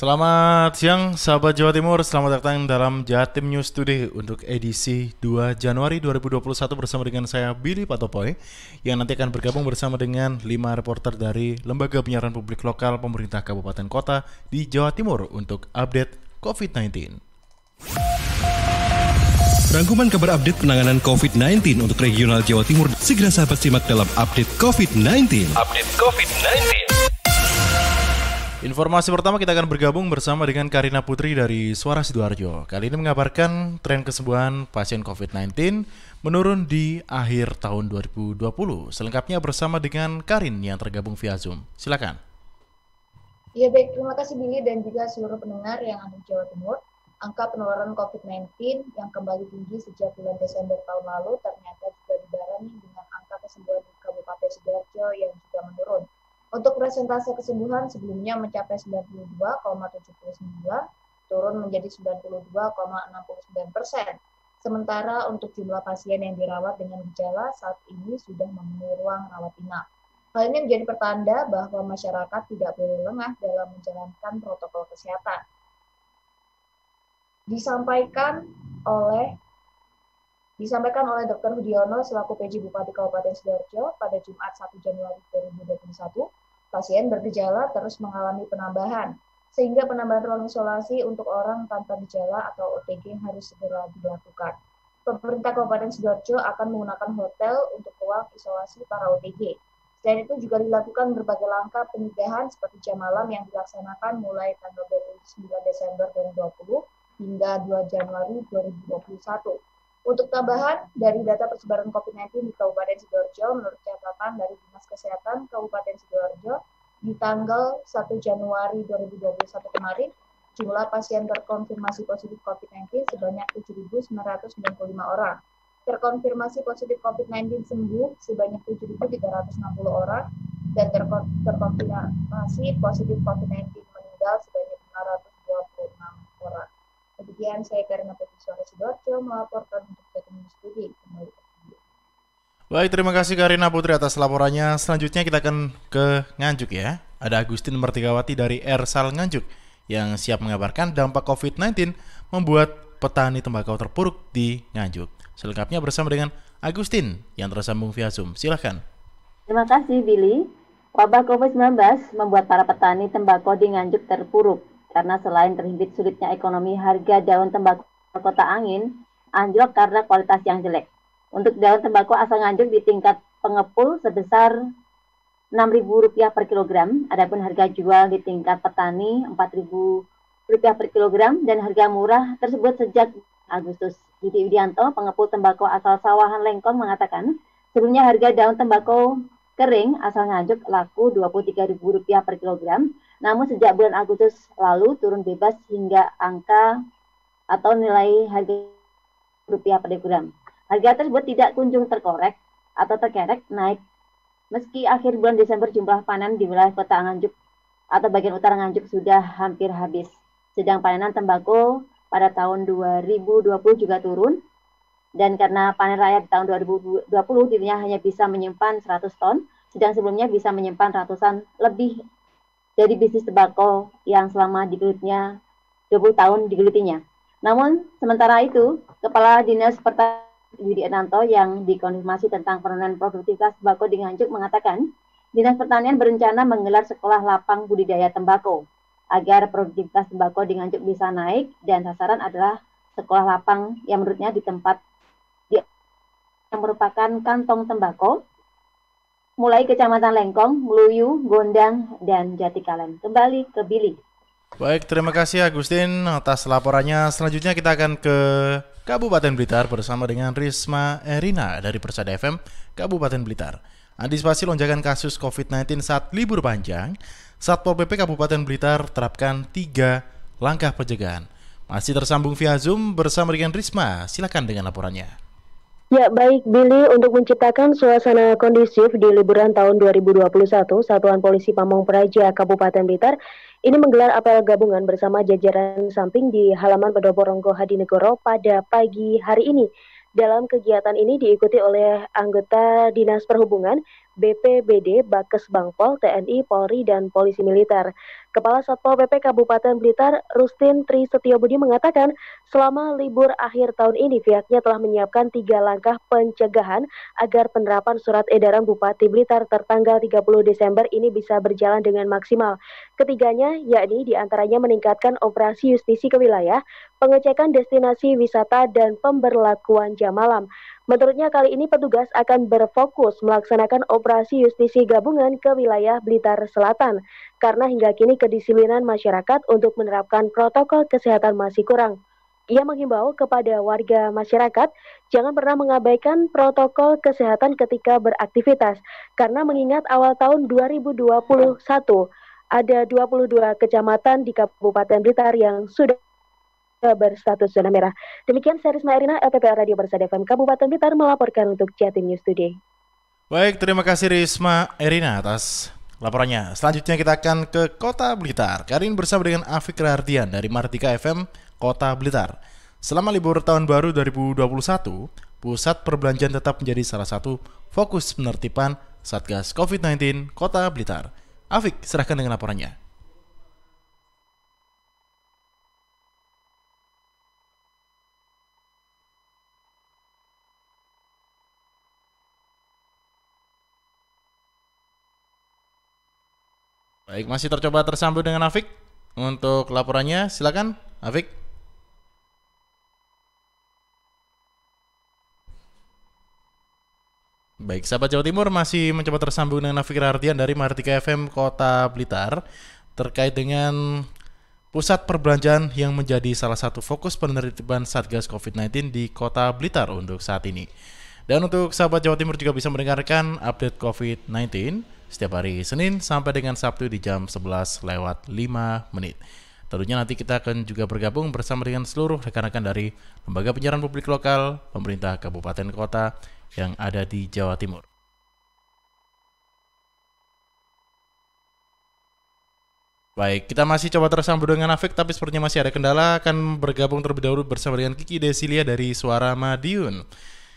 Selamat siang sahabat Jawa Timur, selamat datang dalam Jatim News Today untuk edisi 2 Januari 2021 bersama dengan saya Billy Patopoy yang nanti akan bergabung bersama dengan 5 reporter dari Lembaga Penyiaran Publik Lokal Pemerintah Kabupaten Kota di Jawa Timur untuk update COVID-19. Rangkuman kabar update penanganan COVID-19 untuk regional Jawa Timur segera sahabat simak dalam update COVID-19. Informasi pertama kita akan bergabung bersama dengan Karina Putri dari Suara Sidoarjo. Kali ini mengabarkan tren kesembuhan pasien COVID-19 menurun di akhir tahun 2020. Selengkapnya bersama dengan Karin yang tergabung via Zoom. Silakan. Ya baik, terima kasih Billy dan juga seluruh pendengar yang ada di Jawa Timur. Angka penularan COVID-19 yang kembali tinggi sejak bulan Desember tahun lalu ternyata juga dibarengi dengan angka kesembuhan di Kabupaten Sidoarjo yang juga menurun. Untuk persentase kesembuhan sebelumnya mencapai 92,79, turun menjadi 92,69%. Sementara untuk jumlah pasien yang dirawat dengan gejala saat ini sudah memenuhi ruang rawat inap. Hal ini menjadi pertanda bahwa masyarakat tidak boleh lengah dalam menjalankan protokol kesehatan. Disampaikan oleh Dr. Hudiono selaku PJ Bupati Kabupaten Sidoarjo pada Jumat 1 Januari 2021, pasien bergejala terus mengalami penambahan, sehingga penambahan ruang isolasi untuk orang tanpa gejala atau OTG harus segera dilakukan. Pemerintah Kabupaten Sidoarjo akan menggunakan hotel untuk ruang isolasi para OTG. Selain itu juga dilakukan berbagai langkah pencegahan seperti jam malam yang dilaksanakan mulai tanggal 29 Desember 2020 hingga 2 Januari 2021. Untuk tambahan, dari data persebaran COVID-19 di Kabupaten Sidoarjo, menurut catatan dari Dinas Kesehatan Kabupaten Sidoarjo, di tanggal 1 Januari 2021 kemarin, jumlah pasien terkonfirmasi positif COVID-19 sebanyak 7.995 orang. Terkonfirmasi positif COVID-19 sembuh sebanyak 7.360 orang, dan terkonfirmasi positif COVID-19 meninggal sebanyak 526 orang. Kemudian saya Karina Putri Suara Sidoarjo melaporkan untuk Jatim News Today. Baik, terima kasih Karina Putri atas laporannya. Selanjutnya kita akan ke Nganjuk ya. Ada Agustin Martigawati dari Ersal Nganjuk yang siap mengabarkan dampak COVID-19 membuat petani tembakau terpuruk di Nganjuk. Selengkapnya bersama dengan Agustin yang tersambung via Zoom. Silakan. Terima kasih Billy. Wabah COVID-19 membuat para petani tembakau di Nganjuk terpuruk karena selain terhimpit sulitnya ekonomi, harga daun tembakau Kota Angin anjlok karena kualitas yang jelek. Untuk daun tembakau asal Nganjuk di tingkat pengepul sebesar Rp6.000 per kilogram, adapun harga jual di tingkat petani Rp4.000 per kilogram dan harga murah tersebut sejak Agustus. Didi Widianto, pengepul tembakau asal Sawahan Lengkong mengatakan, sebelumnya harga daun tembakau kering asal Nganjuk laku Rp23.000 per kilogram, namun sejak bulan Agustus lalu turun bebas hingga angka atau nilai harga rupiah per kilogram. Harga tersebut tidak kunjung terkorek atau terkerek naik meski akhir bulan Desember jumlah panen di wilayah Kota Nganjuk atau bagian utara Nganjuk sudah hampir habis. Sedang panenan tembakau pada tahun 2020 juga turun, dan karena panen raya di tahun 2020 dirinya hanya bisa menyimpan 100 ton, sedang sebelumnya bisa menyimpan ratusan lebih dari bisnis tembakau yang selama digelutinya 20 tahun digelutinya. Namun sementara itu, Kepala Dinas Pertanian Widi Enanto yang dikonfirmasi tentang penurunan produktivitas tembakau di Nganjuk mengatakan, Dinas Pertanian berencana menggelar sekolah lapang budidaya tembakau agar produktivitas tembakau di Nganjuk bisa naik, dan sasaran adalah sekolah lapang yang menurutnya di tempat yang merupakan kantong tembakau mulai Kecamatan Lengkong, Mluyu, Gondang, dan Jatikalen. Kembali ke Billy. Baik, terima kasih Agustin atas laporannya. Selanjutnya kita akan ke Kabupaten Blitar bersama dengan Risma Erina dari Persada FM Kabupaten Blitar. Antisipasi lonjakan kasus COVID-19 saat libur panjang, Satpol PP Kabupaten Blitar terapkan 3 langkah pencegahan. Masih tersambung via Zoom bersama dengan Risma. Silakan dengan laporannya. Ya, baik Billy, untuk menciptakan suasana kondusif di liburan tahun 2021, Satuan Polisi Pamong Praja Kabupaten Blitar ini menggelar apel gabungan bersama jajaran samping di halaman Pendopo Ronggo Hadinegoro pada pagi hari ini. Dalam kegiatan ini diikuti oleh anggota Dinas Perhubungan, BPBD, Bakes Bangpol, TNI, Polri, dan Polisi Militer. Kepala Satpol PP Kabupaten Blitar, Rustin Tri Setiobudi mengatakan, selama libur akhir tahun ini pihaknya telah menyiapkan 3 langkah pencegahan agar penerapan surat edaran Bupati Blitar tertanggal 30 Desember ini bisa berjalan dengan maksimal. Ketiganya, yakni diantaranya meningkatkan operasi justisi ke wilayah, pengecekan destinasi wisata, dan pemberlakuan jam malam. Menurutnya kali ini petugas akan berfokus melaksanakan operasi justisi gabungan ke wilayah Blitar Selatan karena hingga kini kedisiplinan masyarakat untuk menerapkan protokol kesehatan masih kurang. Ia menghimbau kepada warga masyarakat jangan pernah mengabaikan protokol kesehatan ketika beraktivitas karena mengingat awal tahun 2021 ada 22 kecamatan di Kabupaten Blitar yang sudah berstatus zona merah. Demikian saya Risma Erina, LPPR Radio Persada FM Kabupaten Blitar melaporkan untuk Jatim News Today. Baik, terima kasih Risma Erina atas laporannya. Selanjutnya kita akan ke Kota Blitar. Kali ini bersama dengan Afik Rahardian dari Mardika FM Kota Blitar. Selama libur tahun baru 2021, pusat perbelanjaan tetap menjadi salah satu fokus penertiban Satgas COVID-19 Kota Blitar. Afik, serahkan dengan laporannya. Baik, masih tercoba tersambung dengan Afik untuk laporannya. Silakan, Afik. Baik, sahabat Jawa Timur masih mencoba tersambung dengan Afik Rahardian dari Mardika FM Kota Blitar terkait dengan pusat perbelanjaan yang menjadi salah satu fokus penertiban Satgas COVID-19 di Kota Blitar untuk saat ini. Dan untuk sahabat Jawa Timur juga bisa mendengarkan update COVID-19 setiap hari Senin sampai dengan Sabtu di jam 11:05. Tentunya nanti kita akan juga bergabung bersama dengan seluruh rekan-rekan dari lembaga penyiaran publik lokal, pemerintah kabupaten kota yang ada di Jawa Timur. Baik, kita masih coba tersambung dengan Afik, tapi sepertinya masih ada kendala. Akan bergabung terlebih dahulu bersama dengan Kiki Desilia dari Suara Madiun.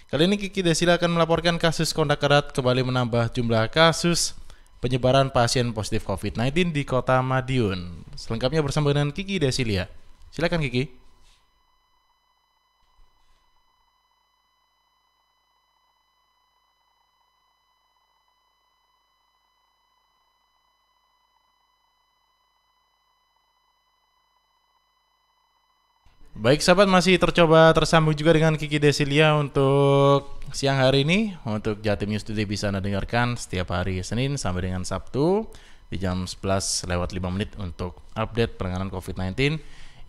Kali ini Kiki Desilia akan melaporkan kasus kontak erat kembali menambah jumlah kasus penyebaran pasien positif COVID-19 di Kota Madiun. Selengkapnya bersama dengan Kiki Desilia. Silakan Kiki. Baik sahabat, masih tercoba tersambung juga dengan Kiki Desilia untuk siang hari ini. Untuk Jatim News Today bisa Anda dengarkan setiap hari Senin sampai dengan Sabtu di jam 11:05 untuk update penanganan COVID-19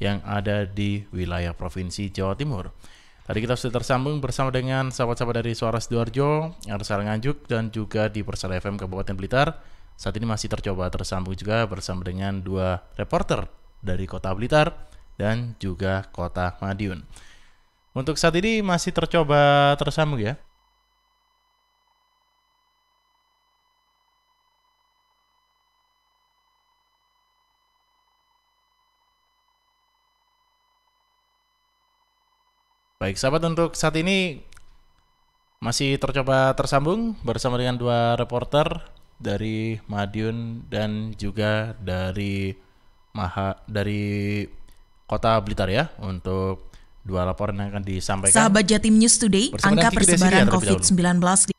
yang ada di wilayah Provinsi Jawa Timur. Tadi kita sudah tersambung bersama dengan sahabat-sahabat dari Suara Sidoarjo, RSL Nganjuk, dan juga di Persada FM Kabupaten Blitar. Saat ini masih tercoba tersambung juga bersama dengan 2 reporter dari Kota Blitar dan juga Kota Madiun. Untuk saat ini masih tercoba tersambung ya. Baik sahabat, untuk saat ini masih tercoba tersambung bersama dengan 2 reporter dari Madiun dan juga dari Kota Blitar ya, untuk 2 laporan yang akan disampaikan. Sahabat Jatim News Today, angka persebaran COVID-19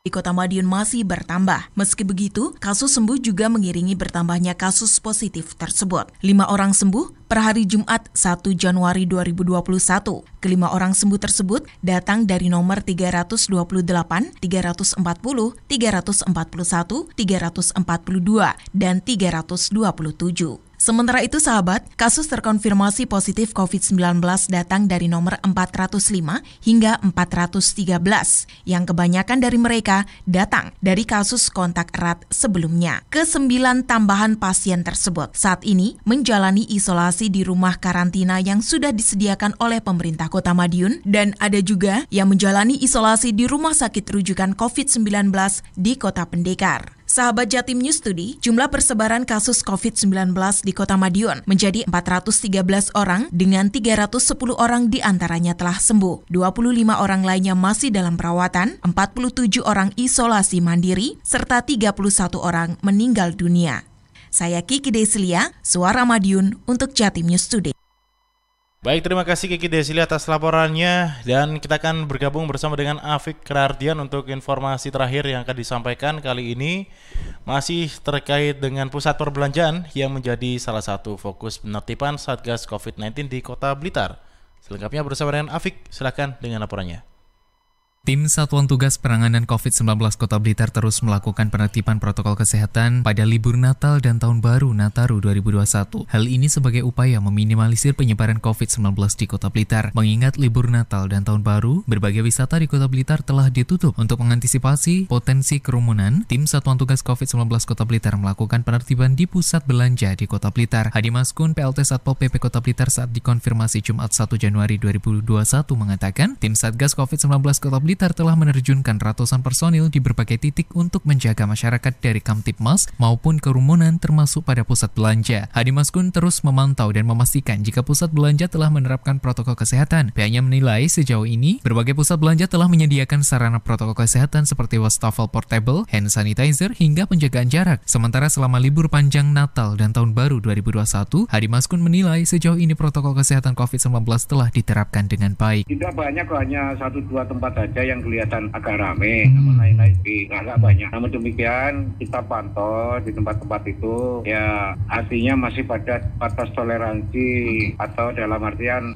di Kota Madiun masih bertambah. Meski begitu, kasus sembuh juga mengiringi bertambahnya kasus positif tersebut. 5 orang sembuh per hari Jumat 1 Januari 2021. Kelima orang sembuh tersebut datang dari nomor 328, 340, 341, 342, dan 327. Sementara itu sahabat, kasus terkonfirmasi positif COVID-19 datang dari nomor 405 hingga 413, yang kebanyakan dari mereka datang dari kasus kontak erat sebelumnya. Ke-9 tambahan pasien tersebut saat ini menjalani isolasi di rumah karantina yang sudah disediakan oleh pemerintah Kota Madiun, dan ada juga yang menjalani isolasi di rumah sakit rujukan COVID-19 di Kota Pendekar. Sahabat Jatim News Studi, jumlah persebaran kasus COVID-19 di Kota Madiun menjadi 413 orang dengan 310 orang diantaranya telah sembuh. 25 orang lainnya masih dalam perawatan, 47 orang isolasi mandiri, serta 31 orang meninggal dunia. Saya Kiki Desilia, Suara Madiun untuk Jatim News Today. Baik, terima kasih Kiki Desilia atas laporannya, dan kita akan bergabung bersama dengan Afik Rardian untuk informasi terakhir yang akan disampaikan kali ini masih terkait dengan pusat perbelanjaan yang menjadi salah satu fokus penertiban Satgas COVID-19 di Kota Blitar. Selengkapnya bersama dengan Afik, silakan dengan laporannya. Tim Satuan Tugas Penanganan COVID-19 Kota Blitar terus melakukan penertiban protokol kesehatan pada libur Natal dan Tahun Baru Nataru 2021. Hal ini sebagai upaya meminimalisir penyebaran COVID-19 di Kota Blitar. Mengingat libur Natal dan Tahun Baru, berbagai wisata di Kota Blitar telah ditutup. Untuk mengantisipasi potensi kerumunan, Tim Satuan Tugas COVID-19 Kota Blitar melakukan penertiban di pusat belanja di Kota Blitar. Hadi Maskun, PLT Satpol PP Kota Blitar saat dikonfirmasi Jumat 1 Januari 2021 mengatakan, Tim Satgas COVID-19 Kota Blitar telah menerjunkan ratusan personil di berbagai titik untuk menjaga masyarakat dari Kamtibmas maupun kerumunan termasuk pada pusat belanja. Hadi Maskun terus memantau dan memastikan jika pusat belanja telah menerapkan protokol kesehatan. Pihaknya menilai sejauh ini berbagai pusat belanja telah menyediakan sarana protokol kesehatan seperti wastafel portable, hand sanitizer, hingga penjagaan jarak. Sementara selama libur panjang Natal dan Tahun Baru 2021, Hadi Maskun menilai sejauh ini protokol kesehatan COVID-19 telah diterapkan dengan baik. Tidak banyak, hanya 1-2 tempat saja yang kelihatan agak rame, namun lain-lain nggak banyak. Namun demikian kita pantau di tempat-tempat itu, ya artinya masih pada batas toleransi atau dalam artian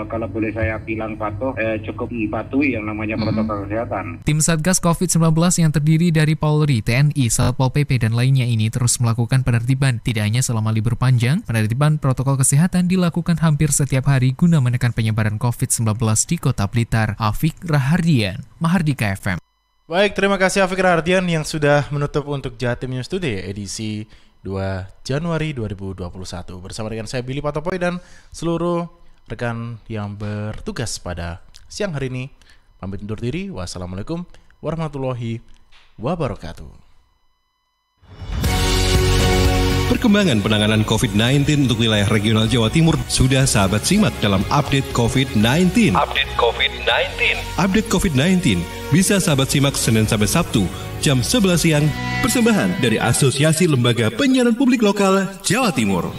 kalau boleh saya bilang patuh, cukup dipatuhi yang namanya protokol kesehatan. Tim Satgas COVID-19 yang terdiri dari Polri, TNI, Satpol PP dan lainnya ini terus melakukan penertiban. Tidak hanya selama libur panjang, penertiban protokol kesehatan dilakukan hampir setiap hari guna menekan penyebaran COVID-19 di Kota Blitar. Afik Rahardian, Mahardika FM. Baik, terima kasih Afik Rardian yang sudah menutup untuk Jatim News Today edisi 2 Januari 2021. Bersama dengan saya Billy Patopoy dan seluruh rekan yang bertugas pada siang hari ini. Pamit undur diri. Wassalamualaikum warahmatullahi wabarakatuh. Perkembangan penanganan COVID-19 untuk wilayah regional Jawa Timur sudah sahabat simak dalam update COVID-19. Update COVID-19 bisa sahabat simak Senin sampai Sabtu jam 11 siang. Persembahan dari Asosiasi Lembaga Penyiaran Publik Lokal Jawa Timur.